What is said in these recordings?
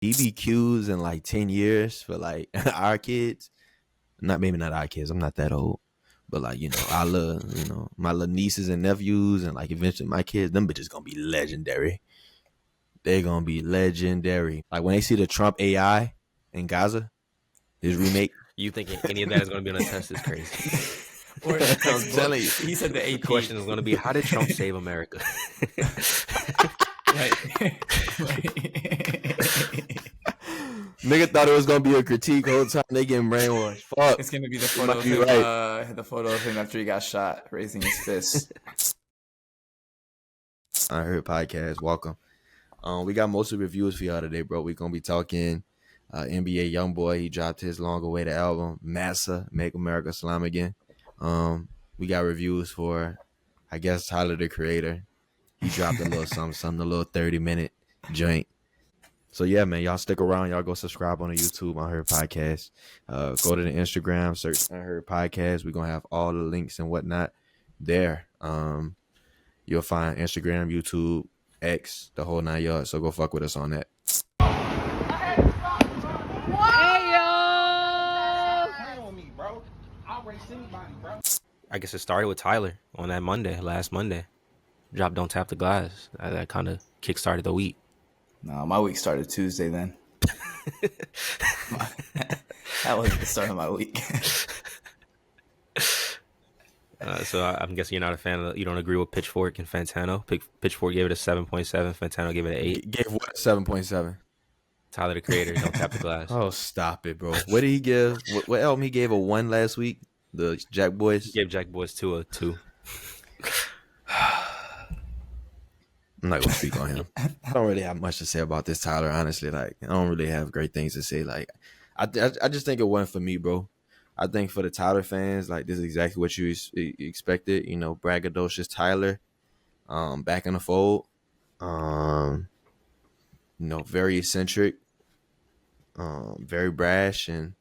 BBQs in like 10 years for like our kids. Maybe not our kids. I'm not that old. But like, our little, my little nieces and nephews and like eventually my kids, them bitches gonna be legendary. They're gonna be legendary. Like when they see the Trump AI in Gaza, his remake. You thinking any of that is going to be on a test is crazy. Or in the I'm textbook. telling you. He said the The AP. question is going to be, how did Trump save America? Right. Nigga thought it was gonna be a critique the whole time. They getting brainwashed. Fuck. It's gonna be the You photo might of be him. right. The photo of him after he got shot, raising his fist. I heard podcast. Welcome. We got most of the reviews for y'all today, bro. We gonna be talking NBA YoungBoy. He dropped his long-awaited album, MASA, Make America Slime Again. We got reviews for, I guess, Tyler the Creator. He dropped a little something, a little 30-minute joint. So yeah, man, y'all stick around. Y'all go subscribe on the YouTube, Unheard Podcast. Go to the Instagram, search Unheard Podcast. We're gonna have all the links and whatnot there. You'll find Instagram, YouTube, X, the whole 9 yards. So go fuck with us on that. I guess it started with Tyler on that last Monday. Dropped Don't Tap the Glass. That kind of kickstarted the week. No, my week started Tuesday then. That wasn't the start of my week. So I'm guessing you're not a fan of. You don't agree with Pitchfork and Fantano. Pitchfork gave it a 7.7. Fantano gave it an 8. Gave what? 7.7. Tyler the Creator, Don't Tap the Glass. Oh, stop it, bro. What did he give? What album he gave a 1 last week? The Jack Boys. He gave Jack Boys 2 a 2. I'm not gonna speak on him. I don't really have much to say about this Tyler, honestly. Like, I don't really have great things to say. Like, I just think it wasn't for me, bro. I think for the Tyler fans, like, this is exactly what you expected. Braggadocious Tyler, back in the fold. Very eccentric, very brash, and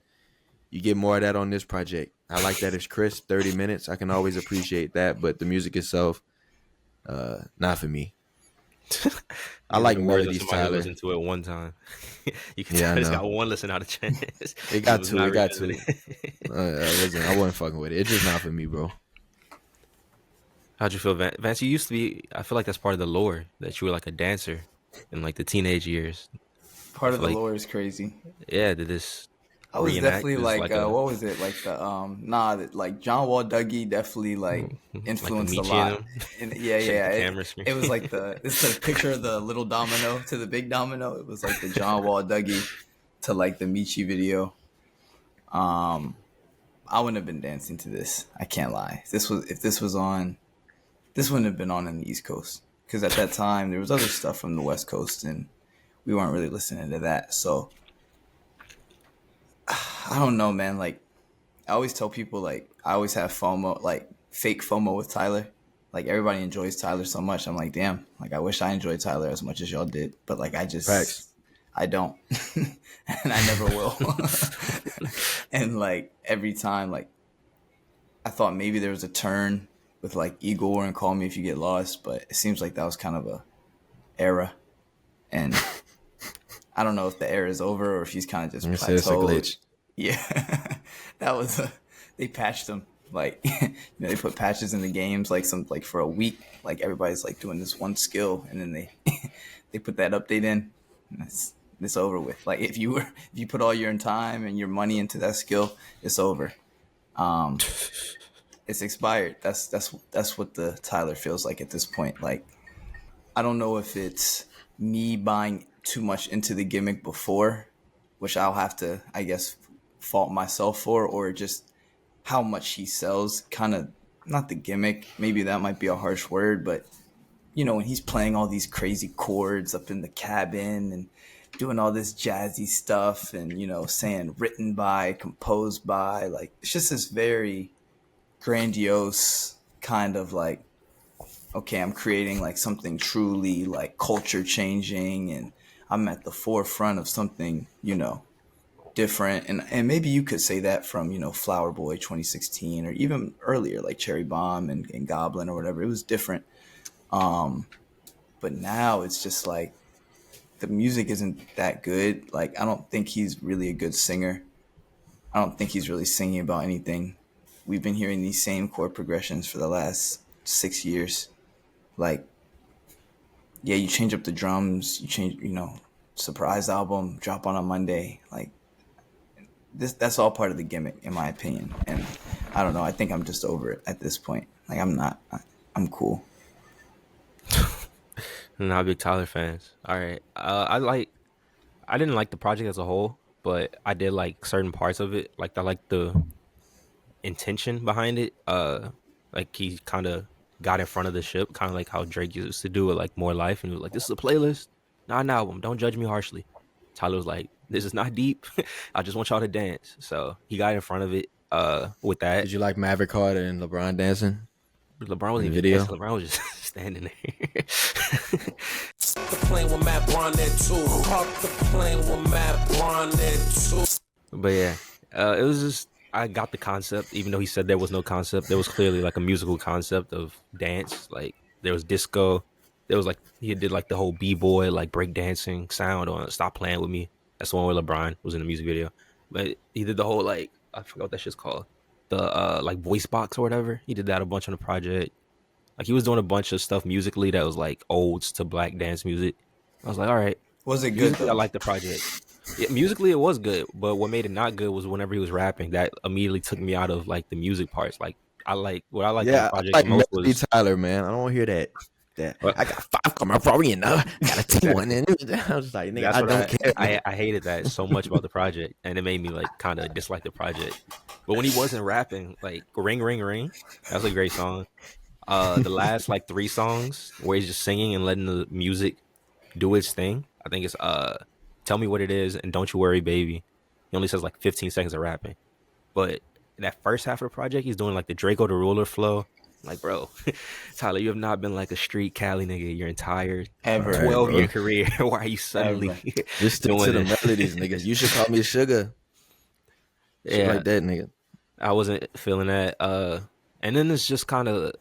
you get more of that on this project. I like that it's crisp, 30 minutes. I can always appreciate that, but the music itself, not for me. I like melodies, Tyler. Listen to it one time. You can tell it's got one listen out of chance. It got to. I wasn't fucking with it. It's just not for me, bro. How'd you feel, Vance? You used to be. I feel like that's part of the lore that you were like a dancer in like the teenage years. Part of the lore is crazy. Yeah, did this? I was definitely like what was it like the like John Wall Dougie definitely like influenced like a lot. Yeah. It was like it's a picture of the little domino to the big domino. It was like the John Wall Dougie to like the Michi video. I wouldn't have been dancing to this. I can't lie. This wouldn't have been on in the East Coast because at that time there was other stuff from the West Coast and we weren't really listening to that. So. I don't know, man. Like, I always tell people, like, I always have FOMO, like, fake FOMO with Tyler. Like, everybody enjoys Tyler so much. I'm like, damn. Like, I wish I enjoyed Tyler as much as y'all did. But, like, Facts. I don't. And I never will. And, like, every time, like, I thought maybe there was a turn with, like, Igor and Call Me If You Get Lost. But it seems like that was kind of a era. And I don't know if the era is over or if he's kind of just plateaued. It's a glitch. Yeah, that was they patched him. Like, they put patches in the games like for a week. Like everybody's like doing this one skill, and then they they put that update in. And it's over with. Like if you put all your time and your money into that skill, it's over. It's expired. That's what the Tyler feels like at this point. Like, I don't know if it's me buying too much into the gimmick before, which I'll have to, I guess, fault myself for, or just how much he sells. Kind of not the gimmick, maybe that might be a harsh word, but when he's playing all these crazy chords up in the cabin and doing all this jazzy stuff and saying written by, composed by, like it's just this very grandiose kind of like, okay, I'm creating like something truly like culture changing and I'm at the forefront of something, different. And maybe you could say that from, Flower Boy 2016 or even earlier, like Cherry Bomb and Goblin or whatever. It was different. But now it's just like, the music isn't that good. Like I don't think he's really a good singer. I don't think he's really singing about anything. We've been hearing these same chord progressions for the last 6 years. Like, yeah, you change up the drums, you change, surprise album, drop on a Monday. Like that's all part of the gimmick, in my opinion. And I don't know. I think I'm just over it at this point. Like I'm not. I'm cool. Not big Tyler fans. All right. I didn't like the project as a whole, but I did like certain parts of it. Like I like the intention behind it. Like he kind of got in front of the ship, kind of like how Drake used to do with like More Life, and he was like, "This is a playlist, not an album. Don't judge me harshly." Tyler was like, "This is not deep. I just want y'all to dance." So he got in front of it. With that, Did you like Maverick Carter and LeBron dancing LeBron wasn't in the even video? dancing. LeBron was just standing there. The plane with Matt Braun there too. Park the plane with Matt Braun there too. But yeah, it was just I got the concept, even though he said there was no concept. There was clearly like a musical concept of dance. Like there was disco. There was like he did like the whole b-boy like break dancing sound on "Stop Playing with Me." That's the one where LeBron was in the music video. But he did the whole like I forgot what that shit's called, the like voice box or whatever. He did that a bunch on the project. Like he was doing a bunch of stuff musically that was like odes to black dance music. I was like, all right. Was it good Musically, I though? like the project. Yeah, musically, it was good, but what made it not good was whenever he was rapping. That immediately took me out of like the music parts. Like what I liked on the Yeah, I project the like most Melody was Tyler, man. I don't want to hear that. what, I got 5 Ferrari and got a T1 in it. I was like, nigga, that's I what don't care. I hated that so much about the project, and it made me like kind of dislike the project. But when he wasn't rapping, like "Ring Ring Ring," that's a great song. The last like 3 songs where he's just singing and letting the music do its thing. I think it's "Tell Me What It Is" and "Don't You Worry, Baby." He only says like 15 seconds of rapping, but in that first half of the project, he's doing like the Draco the Ruler flow. I'm like, bro, Tyler, you have not been like a street Cali nigga your entire Ever. All right, 12-year bro. career. Why are you suddenly Ever. Just stick doing to the this? melodies, niggas. You should call me Sugar. Shit Yeah, like that, nigga. I wasn't feeling that. And then it's just kind of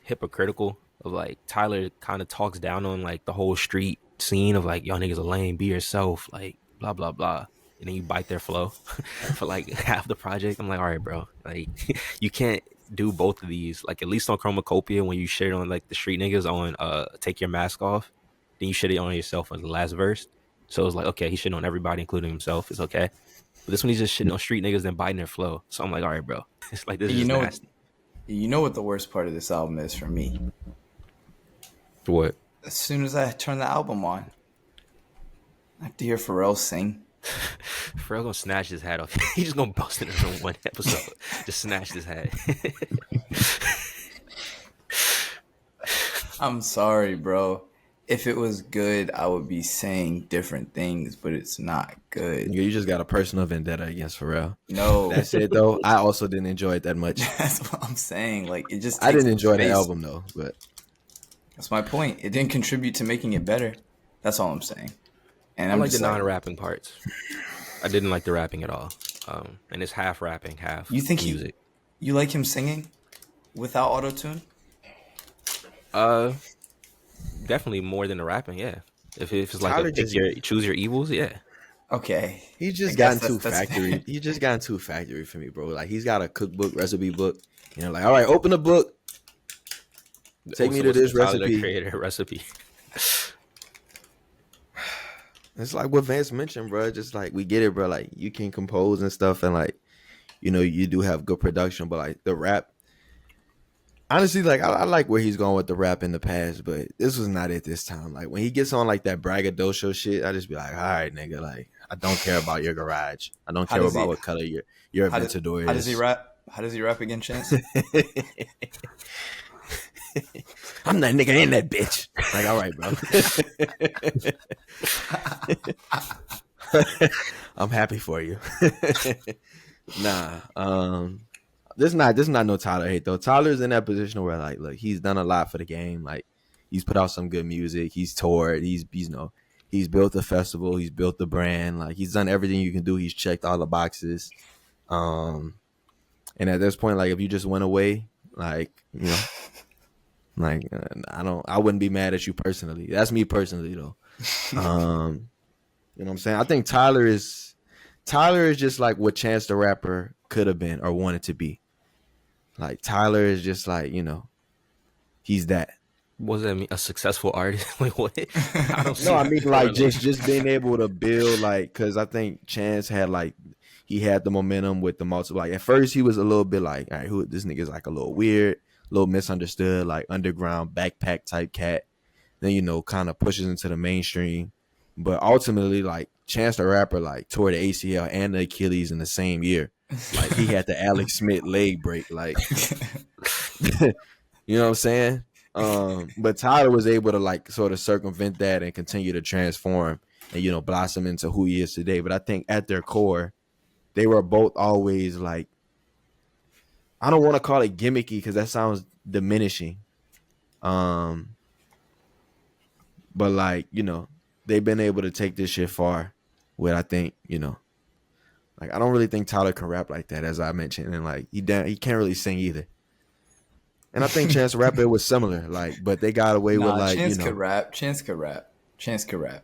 hypocritical of like Tyler kind of talks down on like the whole street scene of like y'all niggas are lame, be yourself, like blah blah blah. And then you bite their flow for like half the project. I'm like, all right, bro, like you can't do both of these. Like at least on Chromacopia, when you shit on like the street niggas on Take Your Mask Off, then you shit it on yourself on the last verse. So it's like, okay, he's shitting on everybody, including himself. It's okay. But this one he's just shitting on street niggas then biting their flow. So I'm like, all right, bro. It's like this is You just know, nasty. you know what the worst part of this album is for me? What? As soon as I turn the album on, I have to hear Pharrell sing. Pharrell gonna snatch his hat off. He's just gonna bust it in one episode. Just snatch his hat. I'm sorry, bro. If it was good, I would be saying different things, but it's not good. You just got a personal vendetta against Pharrell. No, That's it, though. I also didn't enjoy it that much. that's what I'm saying. Like it just. I takes didn't up enjoy the space. album, though. But That's my point. It didn't contribute to making it better. That's all I'm saying. And I I'm like the just like, non-rapping parts. I didn't like the rapping at all. And it's half rapping, half you think music. you like him singing without auto tune? Definitely more than the rapping. Yeah. If it's like Tyler a pick just- your choose your evils, yeah. Okay. he's just I guess gotten too that's- factory. He's just gotten too factory for me, bro. Like he's got a cookbook, recipe book. You know, like all right, open the book. Take me to Also, this Tyler recipe. created a recipe. It's like what Vance mentioned, bro. Just like we get it, bro. Like you can compose and stuff, and like you know you do have good production, but like the rap. Honestly, like I like where he's going with the rap in the past, but this was not it this time. Like when he gets on like that braggadocio shit, I just be like, all right, nigga, like I don't care about your garage. I don't How care does about he- what color your How, does, Aventador is. how does he rap? How does he rap again, Chance? I'm that nigga in that bitch. Like, all right, bro. I'm happy for you. This is not no Tyler hate though. Tyler's in that position where like, look, he's done a lot for the game. Like, he's put out some good music. He's toured. He's built the festival. He's built the brand. Like, he's done everything you can do. He's checked all the boxes. And at this point, like, if you just went away, like, you know, like I wouldn't be mad at you personally. That's me personally though. You know what I'm saying? I think Tyler is just like what Chance the Rapper could have been or wanted to be. Like Tyler is just like, he's that. What does that mean? A successful artist? Like what? I don't see No, I the mean like correlation. just being able to build like because I think Chance had like he had the momentum with the multiple. Like at first he was a little bit like, all right, who this nigga's like a little weird, a little misunderstood, like underground backpack type cat. Then kind of pushes into the mainstream, but ultimately like Chance the Rapper like tore the ACL and the Achilles in the same year. Like he had the Alex Smith leg break. Like you know what I'm saying? But Tyler was able to like sort of circumvent that and continue to transform and blossom into who he is today. But I think at their core, they were both always like, I don't want to call it gimmicky because that sounds diminishing. But like, they've been able to take this shit far with I think, like I don't really think Tyler can rap like that, as I mentioned. And like he can't really sing either. And I think Chance the Rapper was similar, like, but they got away with Nah, like, Chance could rap. Chance could rap. Chance could rap.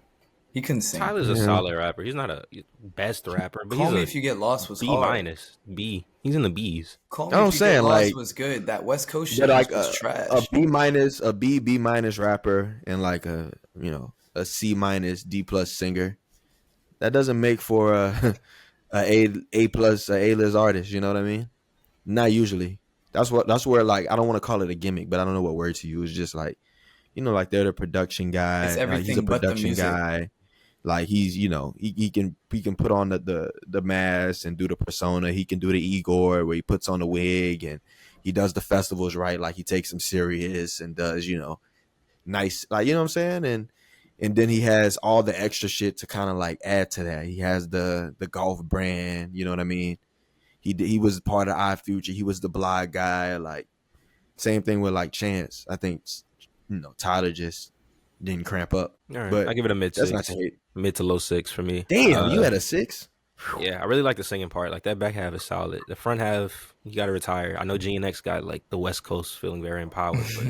He couldn't sing. Tyler's a solid rapper. He's not a best rapper, but Call he's Me a If You Get Lost was B hard. minus. B. He's in the B's. Call You know Me what I'm If You Get saying? Lost Like, was good. That West Coast shit but like was a trash. B minus, a B minus rapper and like a C minus D plus singer. That doesn't make for a plus A list artist. You know what I mean? Not usually. That's where like I don't want to call it a gimmick, but I don't know what word to use. Just like like they're the production guy. It's Like he's a everything but the production music. guy. Like he's he can put on the mask and do the persona. He can do the Igor where he puts on the wig and he does the festivals right. Like he takes them serious and does nice, like what I'm saying. And then he has all the extra shit to kind of like add to that. He has the golf brand. You know what I mean? He was part of iFuture. He was the blog guy. Like same thing with like Chance. I think Tyler just didn't cramp up. All right, But I give it a mid that's six, not to hate. mid to low 6 for me. Damn, you had a 6? Yeah, I really like the singing part. Like that back half is solid. The front half, you got to retire. I know G and X got like the West Coast feeling very empowered, but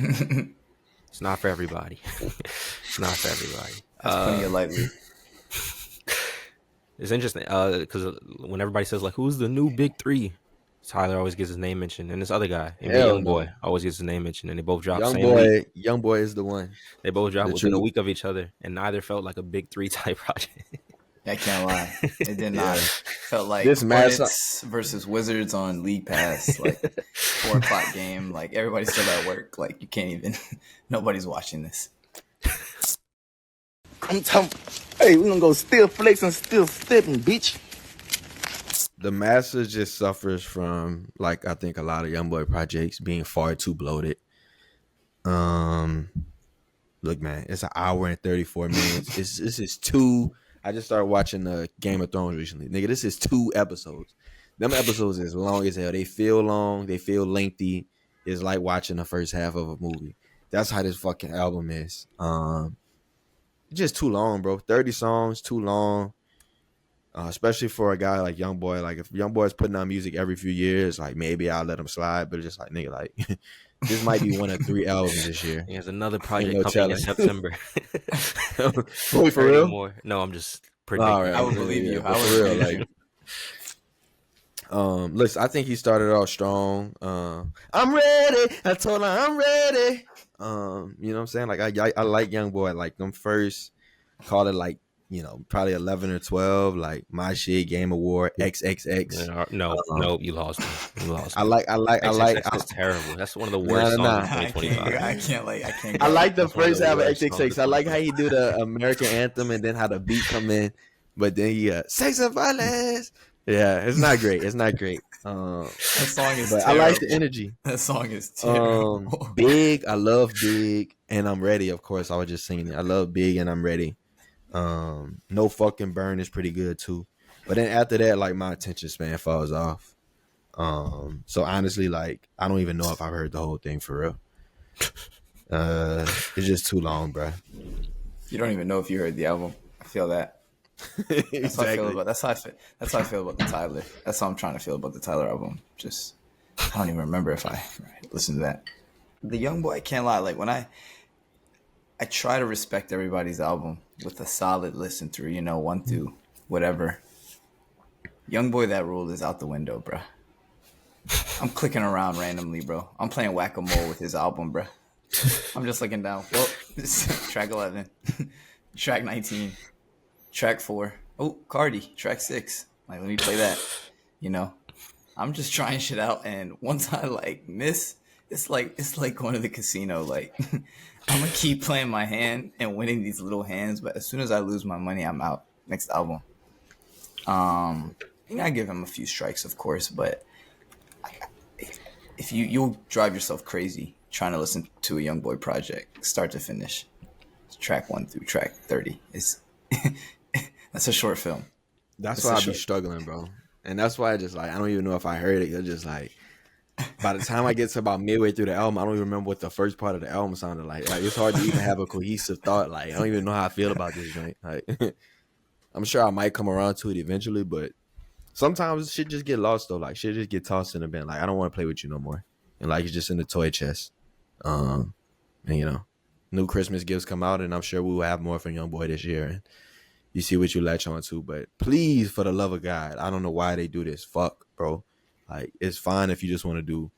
it's not for everybody. It's not for everybody. That's putting it lightly. It's interesting because when everybody says like, "Who's the new big three?" Tyler always gets his name mentioned, and this other guy, Hell YoungBoy, no. always gets his name mentioned, and they both dropped same week. Young boy is the one. They both dropped The within a truth. week of each other, and neither felt like a big three type project. I can't lie. It did not. Felt like This Hornets versus Wizards on League Pass, like 4 o'clock game. Like everybody's still at work. Like you can't even. Nobody's watching this. I'm talking. Hey, we gonna go still flexing, still stepping, bitch. The MASA just suffers from like I think a lot of YoungBoy projects being far too bloated. Look, man, it's an hour and 34 minutes. This is two. I just started watching Game of Thrones recently, nigga. This is 2 episodes. Them episodes is long as hell. They feel long. They feel lengthy. It's like watching the first half of a movie. That's how this fucking album is. Just too long, bro. 30 songs, too long. Especially for a guy like YoungBoy. Like if YoungBoy's putting out music every few years, like maybe I'll let him slide. But it's just like nigga, like this might be one of 3 albums this year. He has another project no coming in telling. September. Wait, for real? More. No, I'm just predicting. All right. I would believe you. but I would for real, believe like, listen, I think he started off strong. I'm ready. I told her I'm ready. You know what I'm saying? Like I like YoungBoy. Like them first, call it like probably 11 or 12. Like My Shit, Game Award, XXX. No, you lost me. You lost me. I like. That's terrible. That's one of the worst Nah. songs of 2025. I can't. I like the That's one of first the half of worst songs XXX. I of like how he do the American anthem and then how the beat come in, but then he sex and violence. Yeah, it's not great. It's not great. That song is. But terrible. I like the energy. That song is terrible. Big, I love Big, and I'm ready. Of course, I was just singing it. I love Big, and I'm ready. No Fucking Burn is pretty good too. But then after that, like my attention span falls off. So honestly, like I don't even know if I've heard the whole thing for real. It's just too long, bro. You don't even know if you heard the album. I feel that. That's how I feel about. That's how I feel about the Tyler. That's how I'm trying to feel about the Tyler album. Just I don't even remember if I listened to that. The YoungBoy, I can't lie. Like when I try to respect everybody's album, with a solid listen through, 1 through whatever. YoungBoy, that rule is out the window, bro. I'm clicking around randomly, bro. I'm playing whack-a-mole with his album, bro. I'm just looking down. Well, track 11, track 19, track 4. Oh, Cardi, track 6. Like, let me play that. I'm just trying shit out, and once I miss, it's like going to the casino. Like, I'm gonna keep playing my hand and winning these little hands, but as soon as I lose my money, I'm out. Next album. I give him a few strikes, of course, but if you'll drive yourself crazy trying to listen to a YoungBoy project, start to finish, track 1 through track 30. That's a short film. That's why I be struggling, bro. And that's why I don't even know if I heard it. It's just by the time I get to about midway through the album, I don't even remember what the first part of the album sounded like. Like, it's hard to even have a cohesive thought. Like, I don't even know how I feel about this joint. Like, I'm sure I might come around to it eventually, but sometimes shit just get lost though. Like, shit just get tossed in the bin. Like, I don't want to play with you no more. And like, it's just in the toy chest. And new Christmas gifts come out, and I'm sure we will have more from YoungBoy this year. And you see what you latch on to, but please, for the love of God, I don't know why they do this. Fuck, bro. Like, it's fine if you just want to do,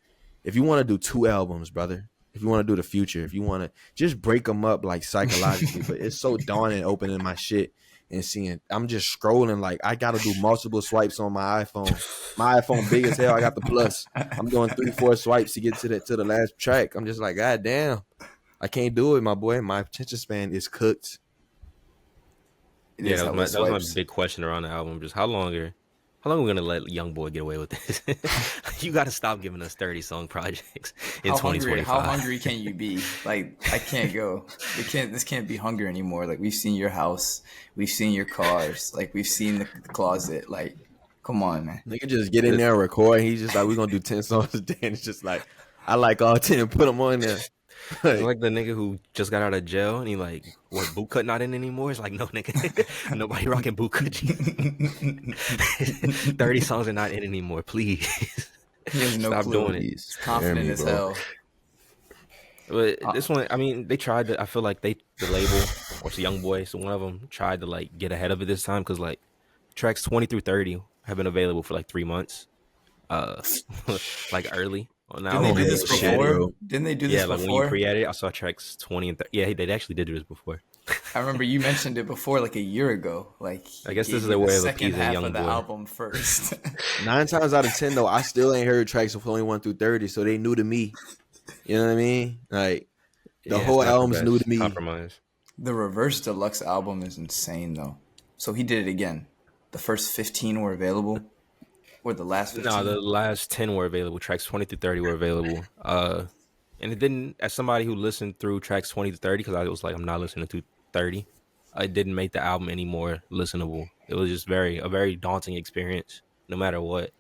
if you want to do 2 albums, brother. If you want to do the future, if you want to just break them up like psychologically, but it's so daunting opening my shit and seeing, I'm just scrolling like I got to do multiple swipes on my iPhone. My iPhone big as hell. I got the plus. I'm doing 3-4 swipes to get to the last track. I'm just like, God damn, I can't do it, my boy. My attention span is cooked. That was my big question around the album. Just how long are we gonna let YoungBoy get away with this? You got to stop giving us 30-song projects in 2025. How hungry can you be? Like, I can't go. This can't be hunger anymore. Like, we've seen your house, we've seen your cars, like we've seen the closet. Like, come on, man. Nigga just get in there and record. He's just like, we're gonna do 10 songs a day. And it's just like, I like all 10. Put them on there. Like the nigga who just got out of jail and he like, what, bootcut not in anymore? It's like, no, nigga, nobody rocking bootcut. 30 songs are not in anymore, please. Stop doing it. He's confident as hell. But this one, I mean, they tried to, I feel like the label, or it's YoungBoy, so one of them tried to like get ahead of it this time, because like tracks 20 through 30 have been available for like 3 months, like early. Didn't they do this before? Didn't they do this before? Yeah, like when you pre-edited, I saw tracks 20 and 30. Yeah, they actually did do this before. I remember you mentioned it before, like a year ago. Like, I guess this is their way of appeasing YoungBoy. Second half of the album first. 9 times out of 10, though, I still ain't heard tracks of 21 through 30, so they new to me. You know what I mean? Like, the whole album's new to me. Compromise. The Reverse Deluxe album is insane, though. So he did it again. The first 15 were available. Or the last 15? No, the last 10 were available. Tracks 20 through 30 were available. And it didn't, as somebody who listened through tracks 20 to 30, because I was like, I'm not listening to 30, it didn't make the album any more listenable. It was just a very daunting experience, no matter what.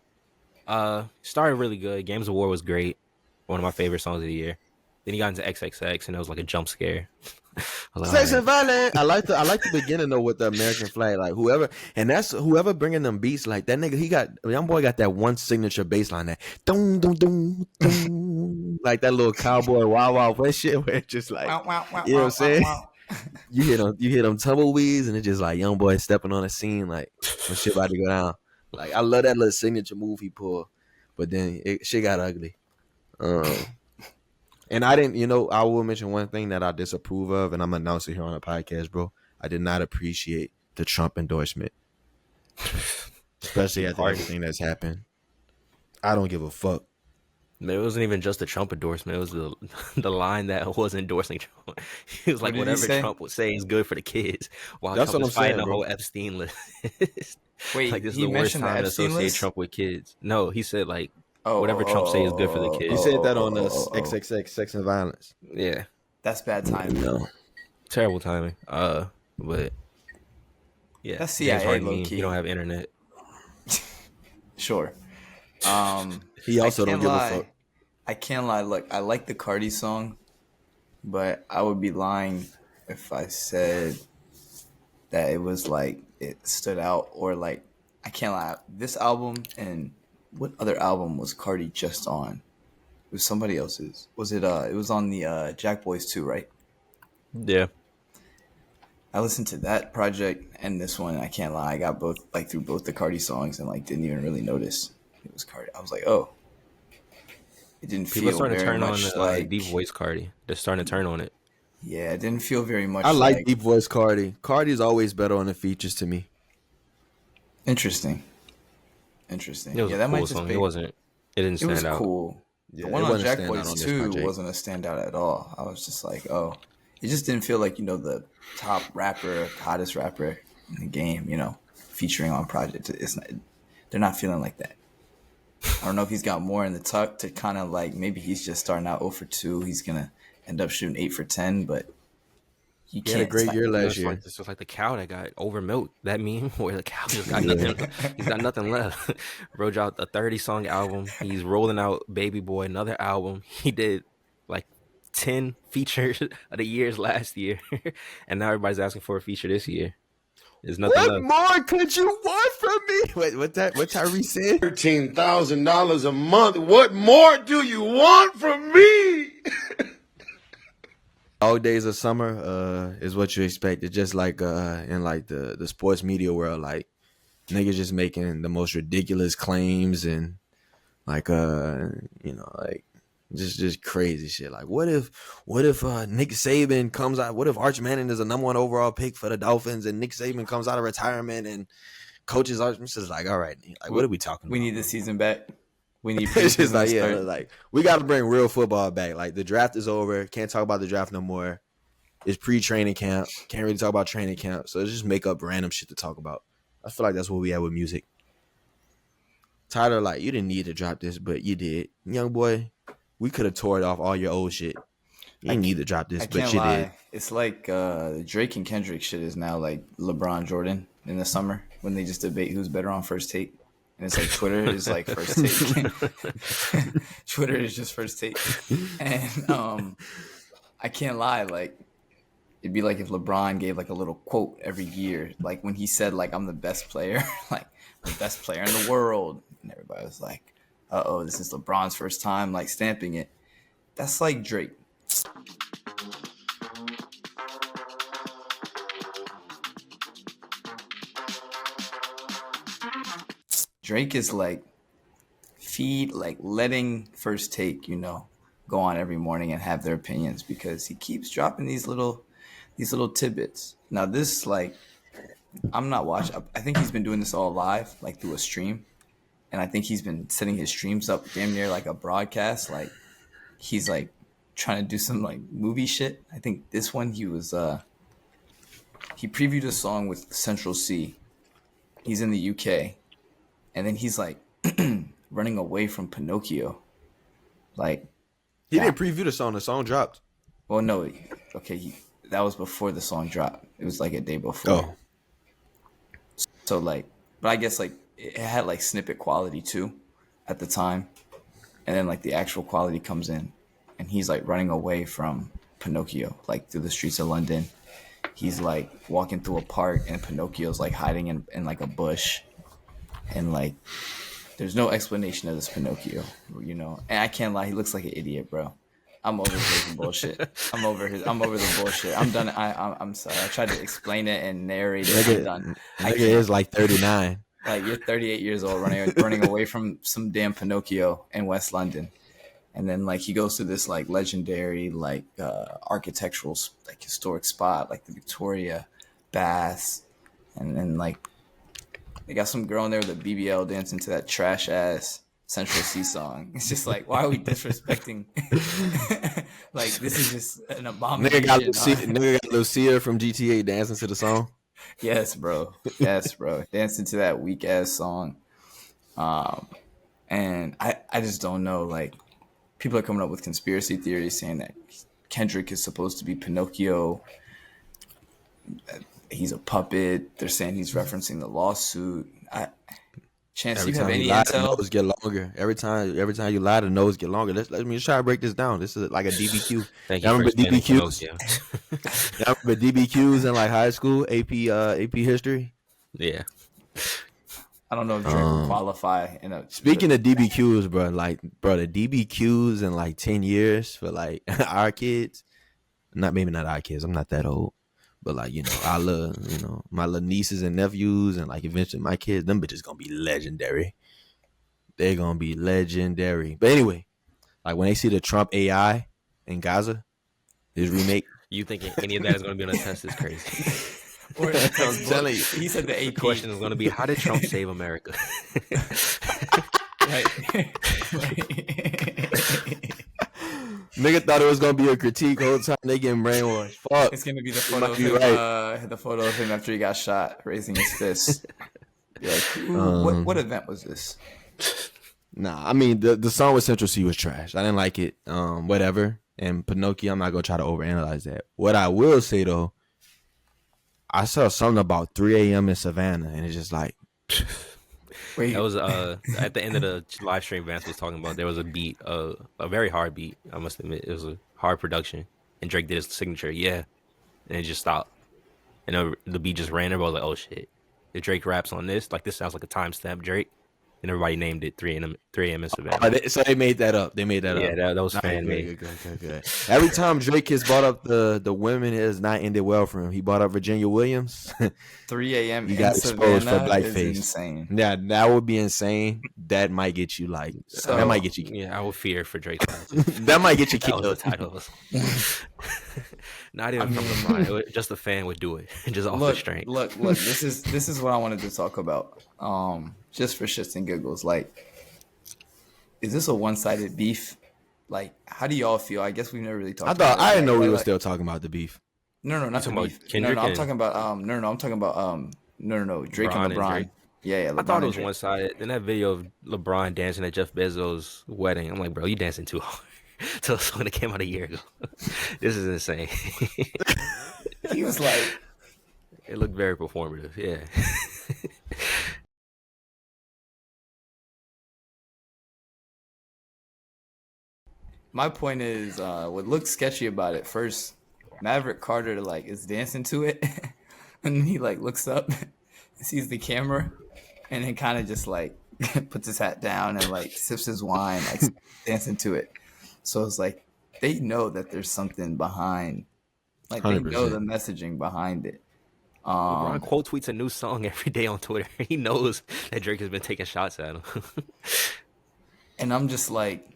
Started really good. Games of War was great. One of my favorite songs of the year. Then he got into XXX, and it was like a jump scare. Sex and violence. I like the beginning though with the American flag. Like whoever bringing them beats. Like that nigga, YoungBoy got that one signature bass line, that dum dum dum dum, like that little cowboy wow wow west shit where it's just like, you know what I'm saying? You hear them tumbleweeds, and it's just like YoungBoy stepping on a scene like when shit about to go down. Like, I love that little signature move he pulled, but then shit got ugly. And I didn't, I will mention one thing that I disapprove of, and I'm announcing here on the podcast, bro. I did not appreciate the Trump endorsement, especially after everything that's happened. I don't give a fuck. It wasn't even just the Trump endorsement. It was the line that was endorsing Trump. He was like, whatever Trump would say is good for the kids. While that's Trump what was I'm saying, fighting the bro. whole Epstein list. Wait, like, this is the worst time to associate Trump with kids. No, he said like, whatever Trump say is good for the kids. He said that on the XXX Sex and Violence. Yeah, that's bad timing. No, terrible timing. But yeah, that's CIA low key. You don't have internet. Sure. He also don't give a fuck. I can't lie. Look, I like the Cardi song, but I would be lying if I said that it was like it stood out, or like, I can't lie. This album, and what other album was Cardi just on? It was somebody else's. Was it? It was on the Jack Boys 2, right? Yeah. I listened to that project and this one. I can't lie, I got both like through both the Cardi songs and like didn't even really notice it was Cardi. I was like, oh, it didn't People are feel starting to very turn on much deep like. voice Cardi. They're starting to turn on it. Yeah, it didn't feel very I much like like. deep voice Cardi. Cardi's always better on the features to me. Interesting. It was Yeah, a that might cool just song. It be. wasn't. It didn't It was stand out. cool. The Yeah, one it on wasn't Jack stand out Boys on this 2 project. wasn't a standout at all. I was just like, oh, it just didn't feel like, the top rapper, hottest rapper in the game, featuring on project. It's not, they're not feeling like that. I don't know if he's got more in the tuck to kind of like, maybe he's just starting out 0 for 2. He's going to end up shooting 8 for 10, but you He had a can't. It's great not, year You know, last it's year. like this was like the cow that got over milked. That meme where the cow just got Yeah. nothing. He's got nothing left. Wrote out a 30-song album. He's rolling out Baby Boy, another album. He did like 10 features of the years last year, and now everybody's asking for a feature this year. There's nothing What left. more could you want from me? Wait, what Tyrese said? $13,000 a month. What more do you want from me? All days of summer is what you expect. It's just like in like the sports media world, like niggas just making the most ridiculous claims and like like just crazy shit. Like what if Nick Saban comes out? What if Arch Manning is a number 1 overall pick for the Dolphins and Nick Saban comes out of retirement and coaches Arch? It's just like, all right, like what are we talking about? we need the season back. We need It's just preseason like, to yeah, start. like we got to bring real football back. Like the draft is over. Can't talk about the draft no more. It's pre-training camp. Can't really talk about training camp. So just make up random shit to talk about. I feel like that's what we had with music. Tyler, like, you didn't need to drop this, but you did. Young boy, we could have tore it off all your old shit. You didn't need to drop this, I but can't you lie. did. It's like Drake and Kendrick shit is now like LeBron Jordan in the summer when they just debate who's better on First Take. And it's like Twitter is like First Take. Twitter is just First Take. And I can't lie, like it'd be like if LeBron gave like a little quote every year, like when he said like I'm the best player, like the best player in the world. And everybody was like, uh-oh, this is LeBron's first time like stamping it. That's like Drake. Drake is like letting First Take, go on every morning and have their opinions because he keeps dropping these little tidbits. Now this like I'm not watching. I think he's been doing this all live, like through a stream, and I think he's been setting his streams up damn near like a broadcast. Like he's like trying to do some like movie shit. I think this one he previewed a song with Central C. He's in the UK, and then he's like running away from Pinocchio. Like He didn't preview the song. The song dropped. well, no, okay, that was before the song dropped. It was like a day before. Oh. So like, but I guess like it had like snippet quality too at the time. And then like the actual quality comes in and he's like running away from Pinocchio, like through the streets of London. He's like walking through a park and Pinocchio's like hiding in like a bush. And like, there's no explanation of this Pinocchio, And I can't lie, he looks like an idiot, bro. I'm over his bullshit. I'm over the bullshit. I'm done. I'm sorry. I tried to explain it and narrate it. I'm done. Nigga is like 39. Like you're 38 years old, running away from some damn Pinocchio in West London, and then like he goes to this like legendary like architectural like historic spot like the Victoria Baths, and then like they got some girl in there with a BBL dancing to that trash ass Central C song. It's just like, why are we disrespecting? Like this is just an abomination. Nigga got Lucia from GTA dancing to the song. Yes, bro. Dancing to that weak ass song. And I just don't know. Like, people are coming up with conspiracy theories saying that Kendrick is supposed to be Pinocchio. He's a puppet. They're saying he's referencing the lawsuit. Chance, Every you have time any you lie, intel? the nose get longer. Every time you lie, the nose get longer. Let me try to break this down. This is like a DBQ. Thank Y'all you for remember explaining DBQs? Pinocchio. Y'all remember DBQs in like high school, AP history? Yeah. I don't know if Drake will qualify. Speaking of DBQs, bro, the DBQs in like 10 years for like our kids, maybe not our kids. I'm not that old, But like, I love, my little nieces and nephews and like eventually my kids, them bitches gonna be legendary. They're gonna be legendary. But anyway, like when they see the Trump AI in Gaza, his remake. You thinking any of that is gonna be on a test is crazy. Or in the I'm textbook. telling you. He said the The AP. question is gonna be, how did Trump save America? Right. Nigga thought it was gonna be a critique the whole time. They getting brainwashed. Fuck. It's gonna be the You photo might of be him, right. the photo of him after he got shot, raising his fist. Be like, ooh, what event was this? Nah, I mean the song with Central C was trash. I didn't like it. Whatever. And Pinocchio, I'm not gonna try to overanalyze that. What I will say though, I saw something about 3 a.m. in Savannah, and it's just like, Wait, That was at the end of the live stream Vance was talking about. There was a beat, a very hard beat. I must admit, it was a hard production, and Drake did his signature, yeah, and it just stopped, and the beat just ran. Everybody was like, "Oh shit!" If Drake raps on this, like this sounds like a timestamp Drake, and everybody named it 3 a.m. in Savannah. so they made that up. They made that Yeah, up. that was Nah, fan made. good. Every time Drake has brought up the women, it has not ended well for him. He brought up Virginia Williams. 3 a.m. He in got exposed for Savannah is blackface. insane. Yeah, that would be insane. That might get you like. That might get you. Yeah, I would fear for Drake's life. That might get you That was the killed. title. Not even from LeBron. It was just a fan would do it, just off the strength. Look. This is what I wanted to talk about. Just for shits and giggles, like, is this a one-sided beef? Like, how do y'all feel? I guess we've never really talked. I thought I didn't know we were like, still talking about the beef. No, not the talking about beef. Kendrick I'm and- talking about I'm talking about Drake LeBron and and LeBron. Drake. Yeah, I LeBron thought it and was Drake. one sided. In that video of LeBron dancing at Jeff Bezos' wedding, I'm like, bro, you dancing too hard. So it's when it came out a year ago. This is insane. He was like, It looked very performative. Yeah. my point is, what looked sketchy about it first, Maverick Carter like is dancing to it, and then he like looks up, and sees the camera, and then kind of just like puts his hat down and like sips his wine, like dancing to it. So it's like they know that there's something behind, like they know 100%. the messaging behind it. LeBron quote tweets a new song every day on Twitter. He knows that Drake has been taking shots at him. And I'm just like,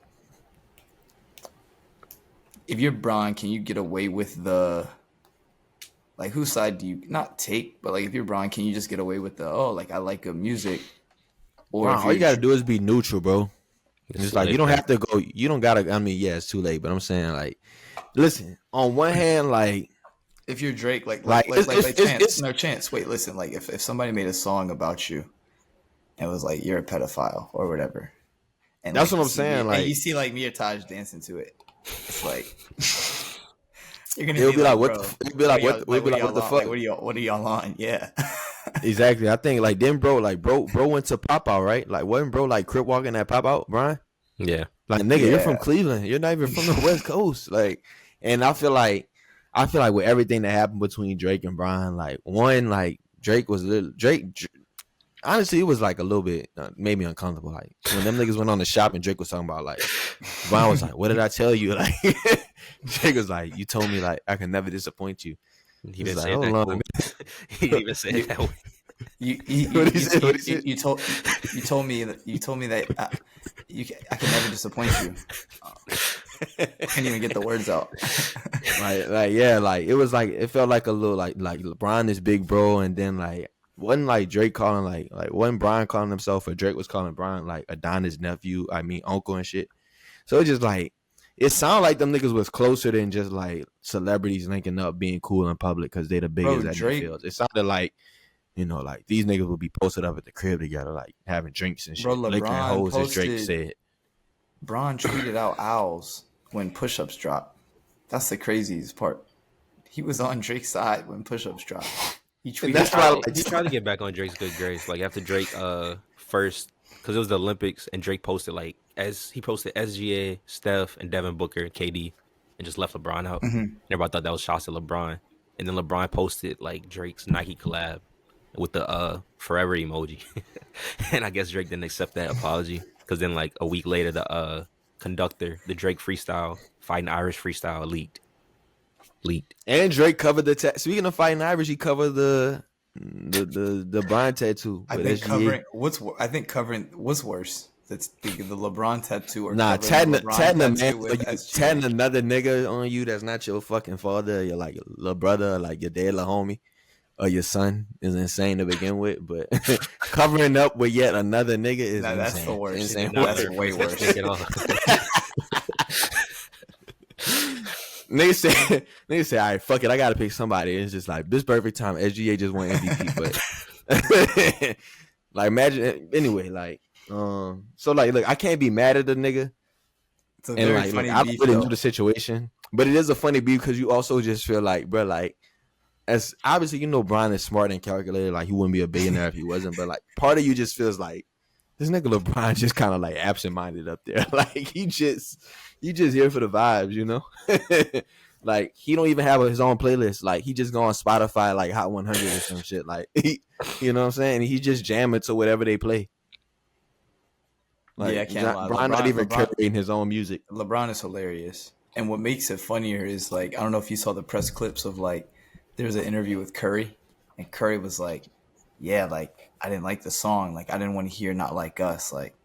if you're Bron, can you get away with the, like, whose side do you not take? But like, if you're Bron, can you just get away with the, oh, like I like good music? Or Bro, if all you you're- gotta do is be neutral, bro. It's too like late, you don't bro. have to go. You don't gotta. I mean, yeah, it's too late. But I'm saying, like, listen. On one hand, like, if you're Drake, like it's- Chance, Chance. Wait, listen, like if somebody made a song about you, and was like you're a pedophile or whatever, and That's like, what I'm you see saying, me- like- and you see like me or Taj dancing to it, it's like you're gonna It'll be like, what bro, the f- it'll be like, y'all- what- it'll be like, what the y'all on? fuck? Like, what are y'all on? Yeah. exactly. I think like then, bro, went to pop out, right? Like, wasn't bro like crip walking at pop out, Brian? Yeah. Like, nigga, you're from Yeah. Cleveland. You're not even from the West Coast. Like, and I feel like with everything that happened between Drake and Brian, like one, like Drake was honestly, it was like a little bit made me uncomfortable. Like when them niggas went on the shop and Drake was talking about like Brian was like, "What did I tell you?" Like Drake was like, "You told me like I can never disappoint you." He He's didn't like, say it hold that on. cool. He didn't even say it that way. What'd he say? What'd he say? You told me that I can never disappoint you. I can't even get the words out. like yeah, like it was like it felt like a little like LeBron is big bro, and then like wasn't like Drake calling like wasn't Brian calling himself or Drake was calling Brian like Adonis nephew, I mean uncle and shit. So it just like it sounded like them niggas was closer than just like celebrities linking up being cool in public because they the biggest Bro, at Drake- their fields. It sounded like, you know, like these niggas would be posted up at the crib together, like having drinks and shit, Bro, licking LeBron hoes, as Drake posted- said. Bron tweeted out owls when push-ups drop. That's the craziest part. He was on Drake's side when push-ups dropped. He tweeted that's why, out. like, He tried to get back on Drake's good grace, like after Drake first, because it was the Olympics, and Drake posted like he posted SGA, Steph, and Devin Booker, KD, and just left LeBron out. Everybody thought that was shots at LeBron, and then LeBron posted like Drake's Nike collab with the forever emoji, and I guess Drake didn't accept that apology because then like a week later the conductor, the Drake freestyle fighting Irish freestyle leaked. leaked. And Drake covered the speaking of fighting Irish, he covered the Brian tattoo. I think covering what's worse. That's the LeBron tattoo or tatting the LeBron tattoo with SGA. tatting another nigga on you that's not your fucking father, your like little brother, like your dead little homie, or your son is insane to begin with. But covering up with yet another nigga is insane. That's the worst. Insane. That's way worse. Niggas say, all right, fuck it, I gotta pick somebody. It's just like this perfect time. SGA just won MVP, but like imagine anyway, like so like look, I can't be mad at the nigga. It's a very funny I beef, really though. knew the situation, but it is a funny beef because you also just feel like, bro, like as obviously Brian is smart and calculated, like he wouldn't be a billionaire if he wasn't, but like part of you just feels like this nigga LeBron just kind of like absent-minded up there. Like he just here for the vibes, you know? Like he don't even have his own playlist. Like he just go on Spotify like Hot 100 or some shit. Like you know what I'm saying? He just jamming to whatever they play. Like, yeah, I can't lie. Brian not even curating his own music. LeBron is hilarious. And what makes it funnier is like, I don't know if you saw the press clips of like, there was an interview with Curry and Curry was like, yeah, like I didn't like the song. Like I didn't want to hear Not Like Us. Like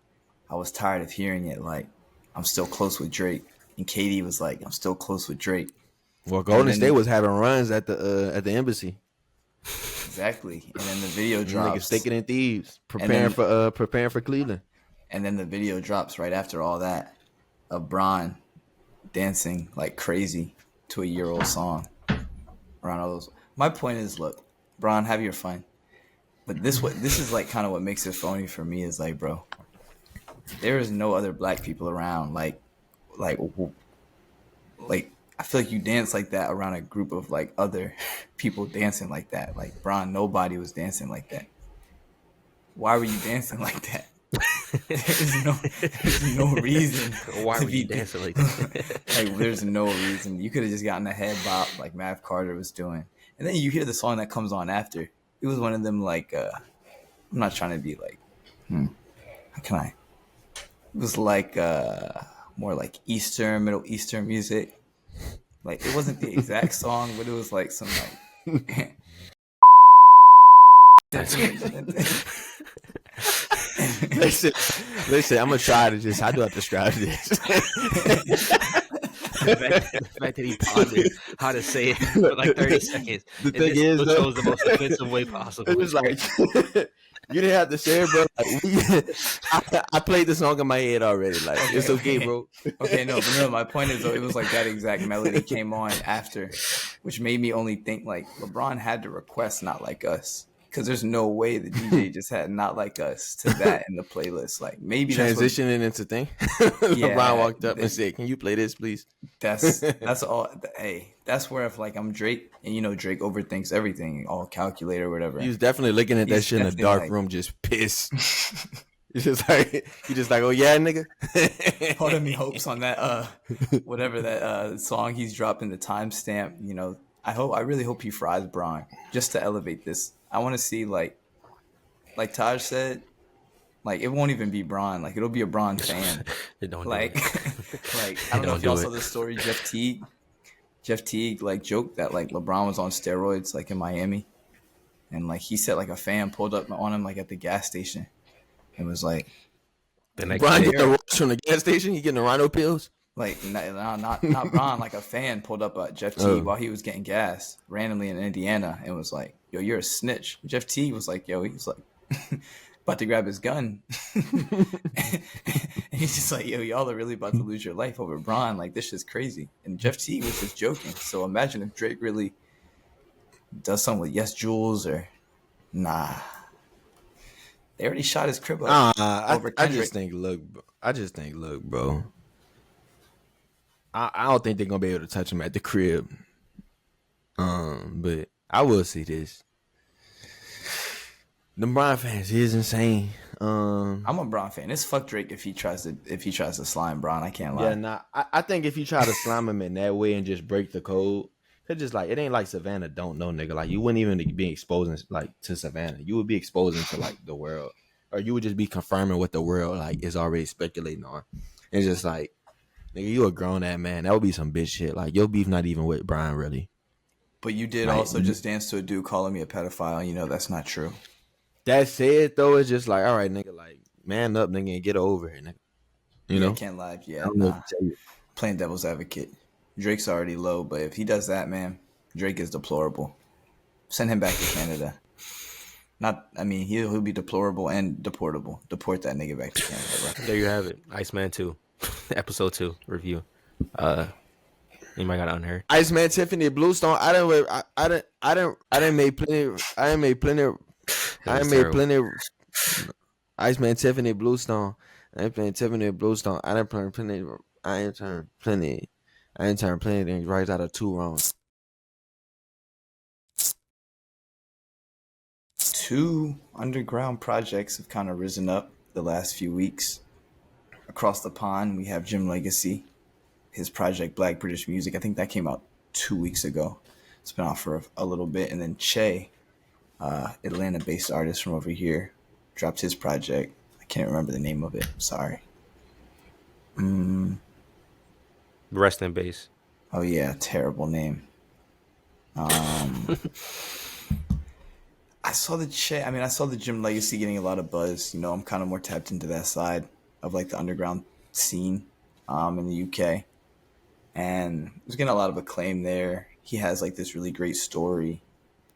I was tired of hearing it. Like I'm still close with Drake. And Katie was like, I'm still close with Drake. Well, Golden State was having runs at the embassy. Exactly. And then the video drops. Niggas sticking in thieves, preparing for Cleveland. And then the video drops right after all that of Bron dancing like crazy to a year-old song around all those. My point is, look, Bron, have your fun. But this is like kind of what makes it phony for me is like, bro, there is no other black people around. Like I feel like you dance like that around a group of like other people dancing like that. Like Bron, nobody was dancing like that. Why were you dancing like that? There's no reason. Why were you dancing like that? Like, there's no reason. You could have just gotten a head bop like Mav Carter was doing. And then you hear the song that comes on after. It was one of them like, I'm not trying to be like, how can I? It was like more like Middle Eastern music. Like, it wasn't the exact song, but it was like some like... Listen, I'm gonna try to just. How do I describe this? The fact that he pondered how to say it for like 30 seconds. The thing is, though, chose the most offensive way possible. It was like you didn't have to say it, bro. Like, I played the song in my head already. Like it's okay, bro. Okay, no, but no. My point is, though, it was like that exact melody came on after, which made me only think like LeBron had to request Not Like Us. Because there's no way the DJ just had Not Like Us to that in the playlist. Like maybe transitioning into thing. Yeah, LeBron walked up and said, "Can you play this, please?" That's all. Hey, that's where if like I'm Drake and Drake overthinks everything, all calculator or whatever. He was definitely looking at that shit in a dark room, just pissed. He's just like, oh yeah, nigga. Part of me hopes on that whatever that song he's dropping the timestamp. I really hope he fries Bron just to elevate this. I want to see like Taj said, like it won't even be Bron, like it'll be a Bron fan. It don't like like I don't know if y'all saw the story. Jeff Teague like joked that like LeBron was on steroids like in Miami, and like he said like a fan pulled up on him like at the gas station, and was like, LeBron getting the rush from the gas station. You getting the rhino pills? Like not Bron, like a fan pulled up at Jeff Teague while he was getting gas randomly in Indiana and was like, "Yo, you're a snitch." Jeff Teague was like, he was like about to grab his gun. And he's just like, "Yo, y'all are really about to lose your life over Bron. Like this shit's crazy." And Jeff Teague was just joking. So imagine if Drake really does something with Yes Jules or nah. They already shot his crib up over I just think, look, bro. I don't think they're gonna be able to touch him at the crib. But I will see this. The Bron fans is insane. I'm a Bron fan. It's fuck Drake if he tries to slime Bron. I can't lie. Yeah, nah. I think if you try to slime him in that way and just break the code, cause just like it ain't like Savannah don't know, nigga. Like you wouldn't even be exposing like to Savannah. You would be exposing to like the world, or you would just be confirming what the world like is already speculating on. It's just like, nigga, you a grown ass man. That would be some bitch shit. Like your beef not even with Brian really. But you did Like also just dance to a dude calling me a pedophile. You know that's not true. that said though, it's just like, all right, nigga, like man up, nigga, and get over it, nigga. You Yeah, know? can't lie. I Yeah, don't know what nah. to tell you. Playing devil's advocate. Drake's already low, but if he does that, man, Drake is deplorable. Send him back to Canada. Not, I mean, he'll be deplorable and deportable. Deport that nigga back to Canada, bro. There you have it. Iceman 2, episode 2 review. Anybody got unheard? Iceman Tiffany Bluestone. I didn't make plenty. I didn't make plenty. That I was didn't make terrible. plenty. Iceman Tiffany Bluestone. I ain't playing Tiffany Bluestone. I didn't play plenty. I ain't turned plenty. I ain't turned plenty things right out of 2 rounds. 2 underground projects have kind of risen up the last few weeks. Across the pond, we have Jim Legacy, his project Black British Music. I think that came out 2 weeks ago. It's been out for a little bit. And then Che, Atlanta-based artist from over here, dropped his project. I can't remember the name of it. Sorry. Rest in base. Oh yeah, terrible name. I saw I saw the Jim Legacy getting a lot of buzz. You know, I'm kind of more tapped into that side of like the underground scene in the UK. And he's getting a lot of acclaim there. He has like this really great story.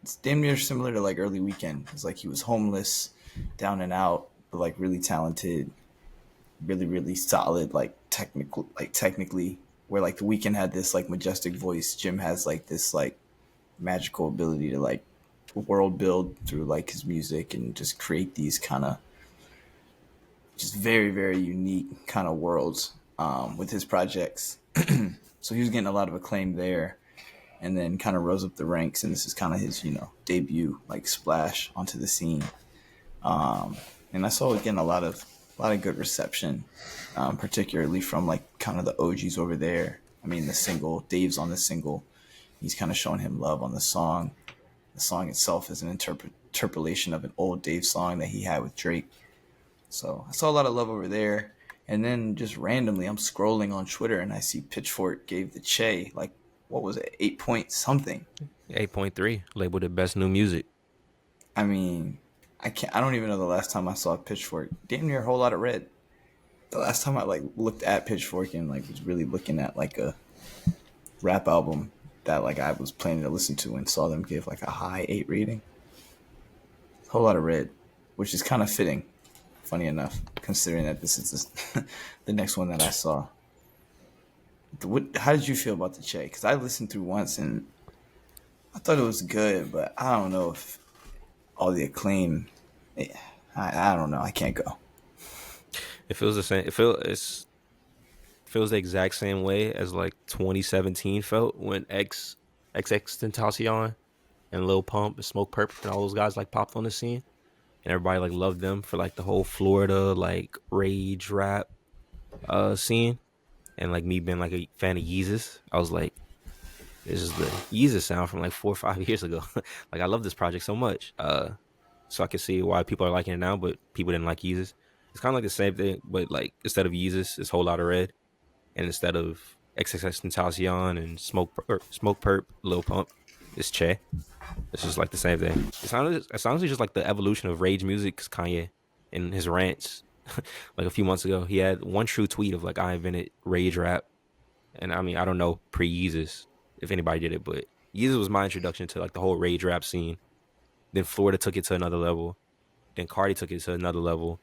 It's damn near similar to like Early Weekend. It's like he was homeless, down and out, but like really talented, really, really solid, technically, where like the Weeknd had this like majestic voice. Jim has like this like magical ability to like world build through like his music and just create these kind of just very, very unique kind of worlds with his projects. So he was getting a lot of acclaim there, and then kind of rose up the ranks, and this is kind of his, you know, debut, like splash onto the scene. And I saw again a lot of good reception, particularly from like kind of the OGs over there. I mean, the single, Dave's on the single. He's kind of showing him love on the song. The song itself is an interpolation of an old Dave song that he had with Drake. So I saw a lot of love over there. And then just randomly, I'm scrolling on Twitter and I see Pitchfork gave the Che, like, what was it, 8 point something. 8.3 labeled it best new music. I mean, I don't even know the last time I saw Pitchfork. Damn near a whole lot of red. The last time I like looked at Pitchfork and like was really looking at like a rap album that like I was planning to listen to and saw them give like a high 8 rating. A whole lot of red, which is kind of fitting. Funny enough, considering that this is the next one that I saw. How did you feel about the Che? Because I listened through once and I thought it was good, but I don't know if all the acclaim. I don't know. I can't go. It feels the same. It feels the exact same way as like 2017 felt when XXXTentacion and Lil Pump and Smoke Purp and all those guys like popped on the scene. And everybody like loved them for like the whole Florida like rage rap scene. And like me being like a fan of Yeezus, I was like, this is the Yeezus sound from like 4 or 5 years ago. Like I love this project so much. So I can see why people are liking it now, but people didn't like Yeezus. It's kind of like the same thing, but like instead of Yeezus, it's Whole Lotta Red, and instead of XXXTentacion and Smoke Perp, Lil Pump, it's Che. It's just like the same thing. It's honestly just like the evolution of rage music. Cause Kanye, in his rants, like a few months ago, he had one true tweet of like, "I invented rage rap," and I mean, I don't know pre-Yeezus if anybody did it, but Yeezus was my introduction to like the whole rage rap scene. Then Florida took it to another level. Then Cardi took it to another level,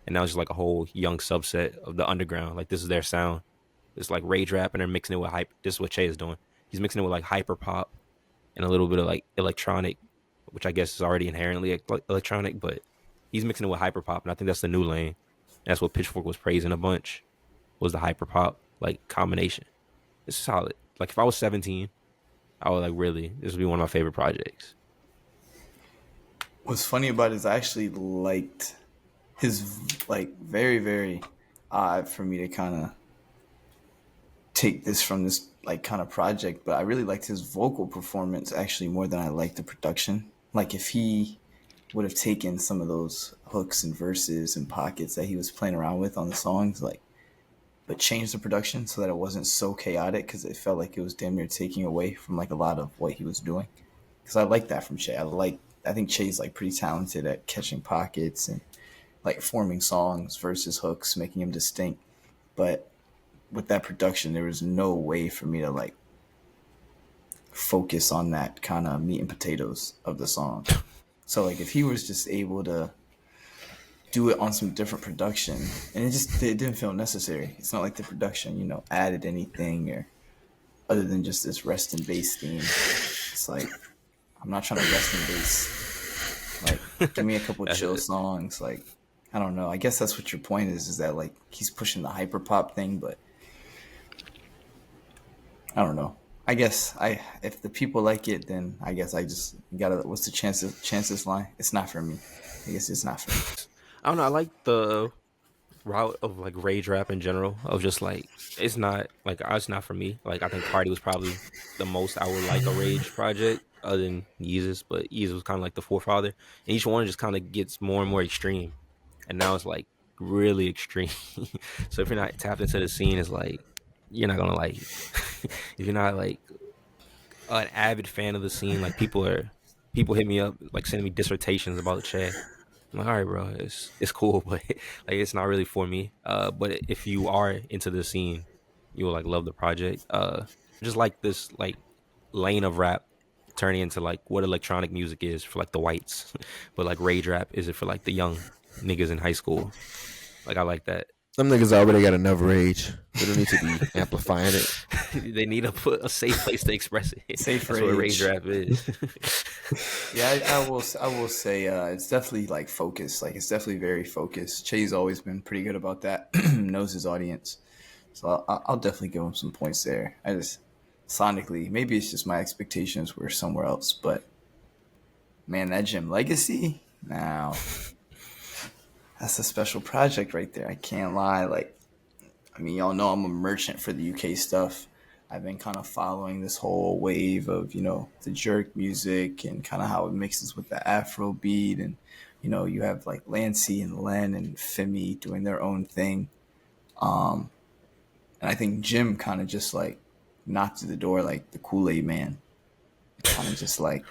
and now it's just like a whole young subset of the underground. Like this is their sound. It's like rage rap, and they're mixing it with hype. This is what Che is doing. He's mixing it with like hyper pop and a little bit of like electronic, which I guess is already inherently electronic, but he's mixing it with hyper pop, and I think that's the new lane. And that's what Pitchfork was praising a bunch, was the hyper pop like combination. It's solid. Like if I was 17, I would like really, this would be one of my favorite projects. What's funny about it is I actually liked his like very, very odd for me to kind of take this from this like kind of project, but I really liked his vocal performance actually more than I liked the production. Like if he would have taken some of those hooks and verses and pockets that he was playing around with on the songs, like but changed the production so that it wasn't so chaotic, because it felt like it was damn near taking away from like a lot of what he was doing. Because I like that from Che. I think Che's like pretty talented at catching pockets and like forming songs versus hooks, making them distinct. But with that production, there was no way for me to like focus on that kind of meat and potatoes of the song. So like if he was just able to do it on some different production, and it didn't feel necessary. It's not like the production, added anything or other than just this rest and bass theme. It's like, I'm not trying to rest and bass. Like, give me a couple chill songs. Like, I don't know. I guess that's what your point is that like he's pushing the hyper pop thing, but I don't know. I guess if the people like it, then I guess I just gotta. What's the chances line? It's not for me. I guess it's not for me. I don't know. I like the route of like rage rap in general. Of just like it's not for me. Like I think Cardi was probably the most I would like a rage project other than Yeezus, but Yeezus was kind of like the forefather. And each one just kind of gets more and more extreme, and now it's like really extreme. So if you're not tapped into the scene, it's like you're not gonna like it. If you're not like an avid fan of the scene, like people hit me up like sending me dissertations about Che. I'm like, all right, bro, it's cool, but like it's not really for me. But if you are into the scene, you will like love the project. Just like this like lane of rap turning into like what electronic music is for like the whites, but like rage rap is it for like the young niggas in high school. Like I like that. Some niggas already got enough rage. They don't need to be amplifying it. They need to put a safe place to express it. Safe That's rage. what rage rap is. Yeah, I will say it's definitely like focused. Like it's definitely very focused. Che's always been pretty good about that. Knows his audience, so I'll definitely give him some points there. I just sonically, maybe it's just my expectations were somewhere else, but man, that Gym Legacy, now that's a special project right there. I can't lie. Like, I mean, y'all know I'm a merchant for the UK stuff. I've been kind of following this whole wave of, the jerk music and kind of how it mixes with the Afro beat. And, you have like Lancey and Len and Femi doing their own thing. And I think Jim kind of just like knocked through the door like the Kool-Aid man. Kind of just like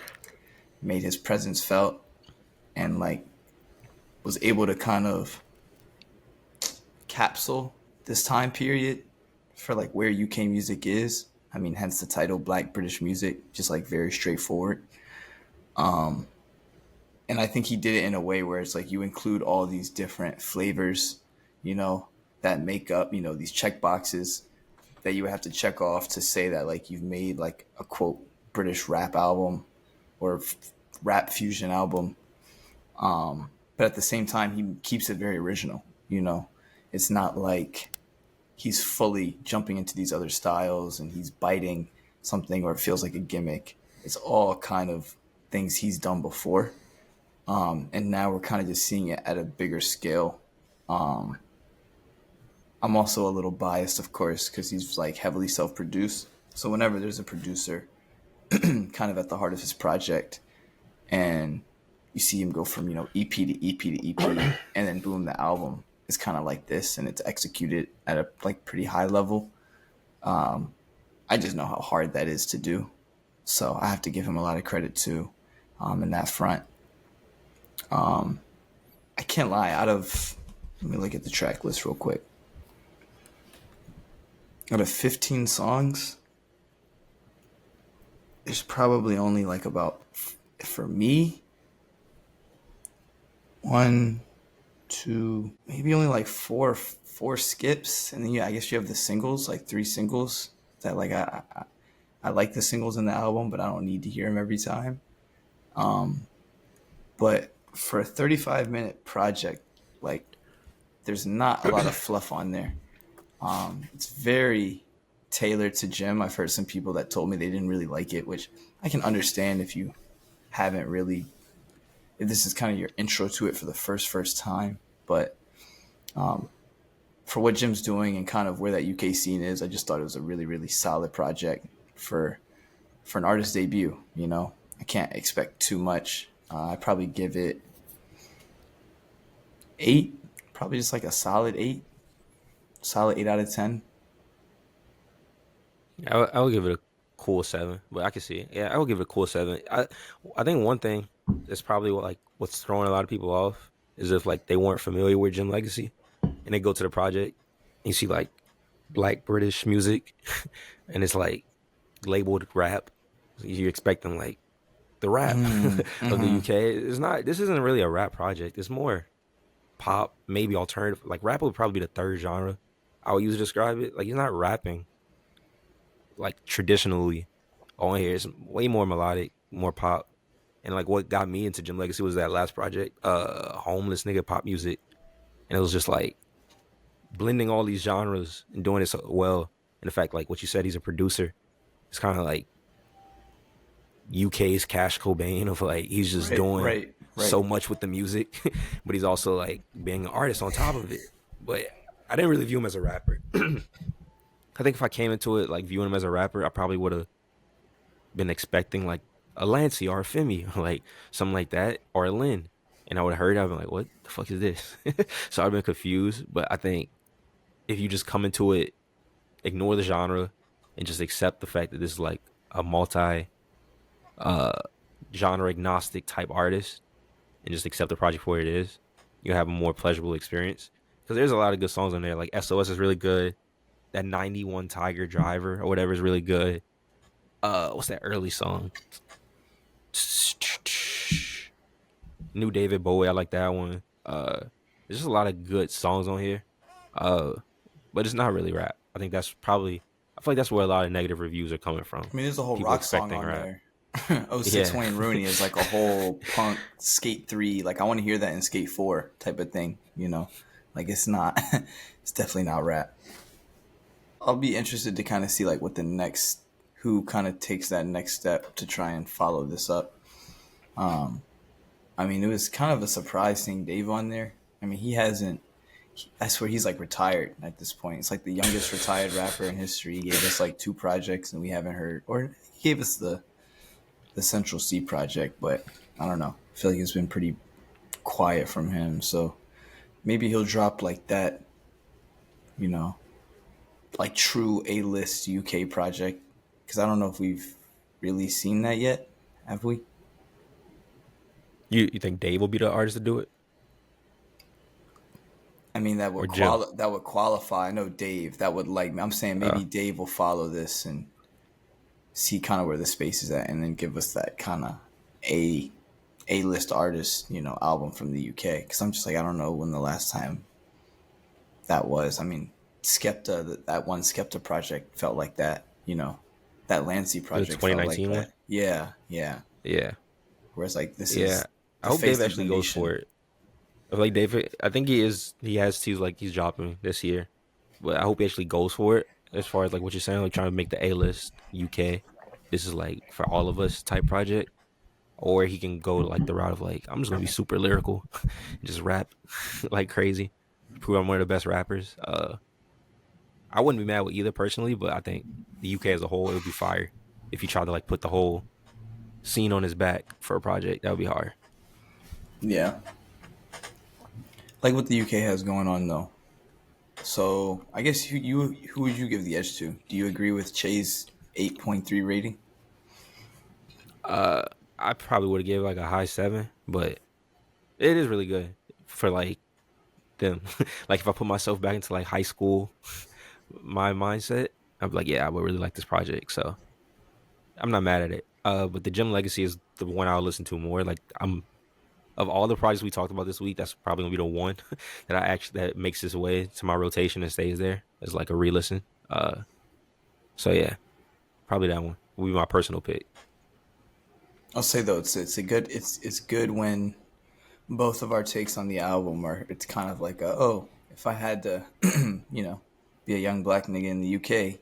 made his presence felt and like was able to kind of capsule this time period for like where UK music is. I mean, hence the title Black British Music, just like very straightforward. And I think he did it in a way where it's like you include all these different flavors, that make up, these check boxes that you would have to check off to say that like you've made like a quote British rap album or rap fusion album. But at the same time, he keeps it very original, It's not like he's fully jumping into these other styles and he's biting something or it feels like a gimmick. It's all kind of things he's done before. And now we're kind of just seeing it at a bigger scale. I'm also a little biased, of course, because he's like heavily self-produced. So whenever there's a producer kind of at the heart of his project and you see him go from, EP to EP to EP and then boom, the album is kind of like this and it's executed at a like pretty high level. I just know how hard that is to do. So I have to give him a lot of credit too in that front. I can't lie, let me look at the track list real quick. Out of 15 songs, there's probably only like about, for me, 1, 2, maybe only like four skips. And then I guess you have the singles, like 3 singles that like I like the singles in the album, but I don't need to hear them every time. But for a 35-minute project, like there's not a lot of fluff on there. It's very tailored to Jim. I've heard some people that told me they didn't really like it, which I can understand if you haven't really, if this is kind of your intro to it for the first time. But for what Jim's doing and kind of where that UK scene is, I just thought it was a really, really solid project for an artist debut. I can't expect too much. I'd probably give it 8, probably just like a solid 8. Solid 8 out of 10. I would give it a cool 7, but I can see it. Yeah, I would give it a cool 7. I think one thing that's probably what's throwing a lot of people off is if like they weren't familiar with Jim Legacy and they go to the project and you see like Black British music and it's like labeled rap. You expect them like the rap of the UK. It's not. This isn't really a rap project. It's more pop, maybe alternative. Like rap would probably be the third genre I would use to describe it. Like he's not rapping like traditionally on here. It's way more melodic, more pop. And like what got me into Jim Legacy was that last project, homeless nigga pop music. And it was just like blending all these genres and doing it so well. And the fact, like what you said, he's a producer. It's kind of like UK's Cash Cobain of like he's just doing right. so much with the music, but he's also like being an artist on top of it. But I didn't really view him as a rapper. I think if I came into it like viewing him as a rapper, I probably would have been expecting like a Lancey or a Femi, like something like that, or a Lynn. And I would have heard it, I'd been like, what the fuck is this? So I've been confused. But I think if you just come into it, ignore the genre, and just accept the fact that this is like a multi genre agnostic type artist and just accept the project for what it is, you'll have a more pleasurable experience. Because there's a lot of good songs on there. Like SOS is really good. That 91 Tiger Driver or whatever is really good. What's that early song? New David Bowie, I like that one. There's just a lot of good songs on here. But it's not really rap. I think that's probably I feel like that's where a lot of negative reviews are coming from. I mean, there's a whole People rock song expecting on rap. there. 06 Yeah. Wayne Rooney is like a whole punk Skate 3. Like I want to hear that in Skate 4 type of thing, you know? Like it's not, it's definitely not rap. I'll be interested to kind of see like what the next, who kind of takes that next step to try and follow this up. I mean, it was kind of a surprise seeing Dave on there. I mean, he hasn't, I swear he's like retired at this point. It's like the youngest retired rapper in history. He gave us like 2 projects and we haven't heard, or he gave us the Central C project, but I don't know. I feel like it's been pretty quiet from him. So maybe he'll drop like that, you know, like true A-list UK project. Because I don't know if we've really seen that yet. Have we? You think Dave will be the artist to do it? I mean, that Or would Jim? that would qualify. I know Dave. That would like. I'm saying maybe Dave will follow this and see kind of where the space is at, and then give us that kind of A-list artist, you know, album from the UK. Because I'm just like, I don't know when the last time that was. I mean, Skepta, that one Skepta project felt like that, you know. That Lancey project felt like 2019 one? that. Yeah, yeah. Yeah. Whereas like this Yeah. is I the hope face Dave of actually the goes nation. for it. I feel like Dave, I think he's dropping this year. But I hope he actually goes for it. As far as like what you're saying, like trying to make the A-list UK. This is like for all of us type project. Or he can go like the route of like, I'm just gonna be super lyrical and just rap like crazy. Prove I'm one of the best rappers. I wouldn't be mad with either personally, but I think the UK as a whole, it would be fire. If he tried to like put the whole scene on his back for a project, that would be hard. Yeah. Like what the UK has going on though. So I guess who would you give the edge to? Do you agree with Che's 8.3 rating? I probably would have gave like a high 7, but it is really good for like them. Like if I put myself back into like high school, my mindset, I'd be like, yeah, I would really like this project. So I'm not mad at it. But the Gym Legacy is the one I'll listen to more. Like I'm of all the projects we talked about this week, that's probably gonna be the one that makes its way to my rotation and stays there as like a re-listen. So yeah, probably that one will be my personal pick. I'll say though it's a good it's good when both of our takes on the album are it's kind of like if I had to you know be a young black nigga in the UK,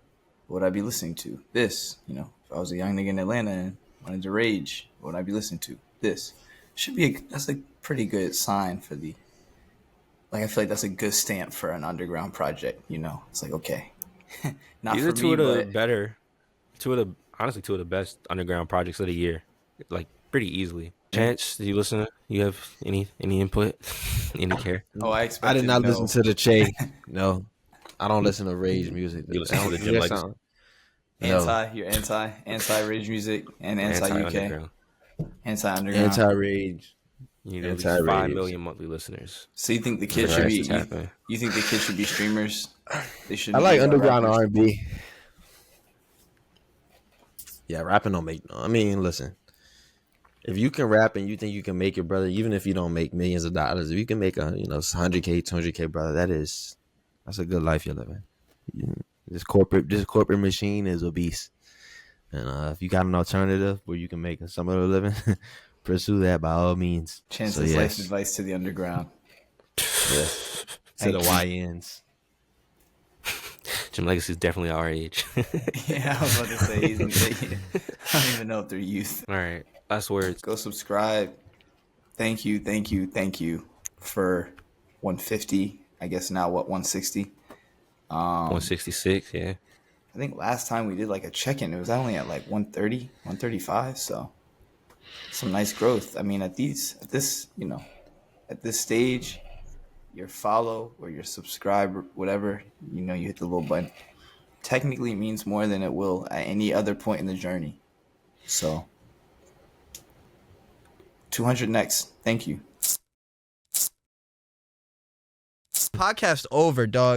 what would I be listening to? This, you know, if I was a young nigga in Atlanta and wanted to rage, what would I be listening to? This should be that's a pretty good sign for the like I feel like that's a good stamp for an underground project. You know, it's like okay, not These for are two me, of the but better, honestly two of the best underground projects of the year, like pretty easily. Chance, did you listen? You have any input, any care? I I expected did not no. listen to the Che. No. I don't listen to rage music. You listen to the You Jim hear Legacy? something? No. You're anti rage music and anti UK, Underground. anti underground. Anti-rage. You need at least Anti-rage. 5 million monthly listeners. So you think the kids For should us be? to tap in. You think the kids should be streamers? They should. I like underground R&B. Yeah, rapping don't make. I mean, listen. If you can rap and you think you can make it, brother, even if you don't make millions of dollars, if you can make 100K, 200K, brother, that's a good life you're living. This corporate machine is obese, and if you got an alternative where you can make some of the living, pursue that by all means. Chance's life advice to the underground. Yes. To the YNs. Jim Legacy is definitely our age. Yeah, I was about to say, I don't even know if they're youth. All right, last words. Go subscribe. Thank you for 150. I guess now 160. 166, yeah. I think last time we did like a check-in, it was only at like 130, 135. So some nice growth. I mean, at this stage, your follow or your subscribe or whatever, you hit the little button. Technically means more than it will at any other point in the journey. So 200 next. Thank you. Podcast over, dog.